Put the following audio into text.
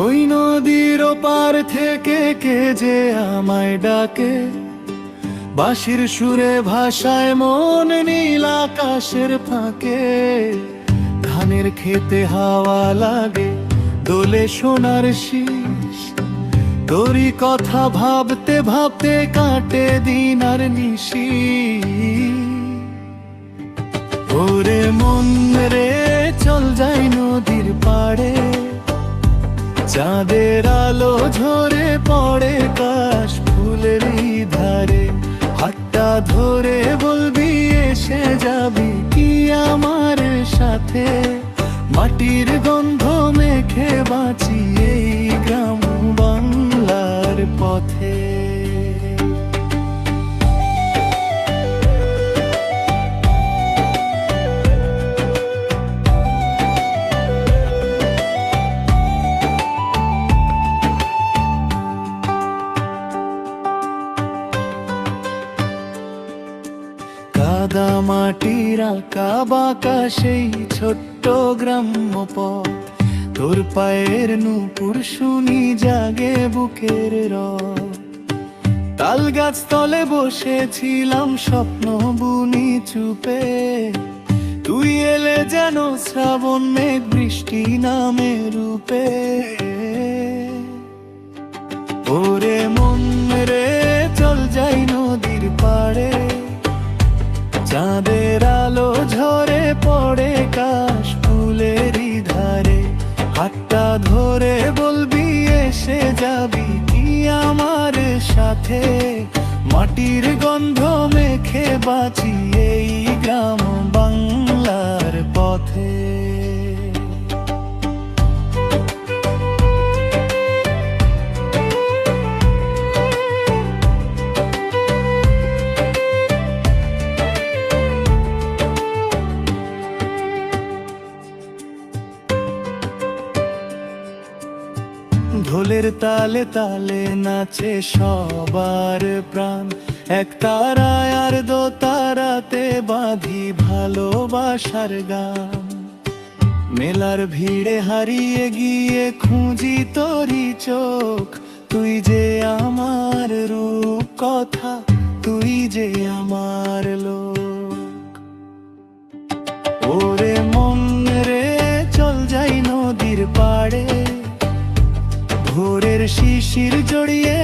ওই নদীর ওপার থেকে কে যে আমায় ডাকে, বাঁশির সুরে ভাষায় মন নীল আকাশের ফাঁকে। ধানের খেতে হাওয়া লাগে, দোলে সোনার শীষ, তোরই কথা ভাবতে ভাবতে কাটে দিন আর নিশি। ওরে মন রে চল যাই নদীর পাড়ে, চাঁদের আলো ঝরে পড়ে কাশ ফুলের ধারে। হাতটা ধরে বলবি এসে যাবি কি আমার সাথে, মাটির গন্ধ মেখে বাঁচি এই গ্রাম বাংলার পথে। কাদা মাটির আঁকা বাঁকা সেই ছোট্ট গ্রাম্য পথ, তোর পায়ের নূপুর শুনি জাগে বুকের রব। তাল গাছ তলে বসেছিলাম স্বপ্ন বুনি চুপে, তুই এলে যেন শ্রাবণ মেঘ বৃষ্টি নামে রূপে। ওরে মন রে চল যাই নদীর পাড়ে, চাঁদের আলো ঝরে পড়ে কাশ ফুলেরই ধারে। হাতটা ধরে বলবি এসে যাবি কি আমার সাথে, মাটির গন্ধ মেখে বাঁচি এই গ্রাম বাংলার পথে। ঢোলের তালে তালে নাচে সবার প্রাণ, এক তারায় আর দো তারাতে বাঁধি ভালোবাসার গান। মেলার ভিড়ে হারিয়ে গিয়ে খুঁজি তোরই চোখ, তুই যে আমার রূপ কথা, তুই যে আমার লোক। ওরে মন রে চল যাই নদীর পাড়ে, ভোরের শিশির জড়িয়ে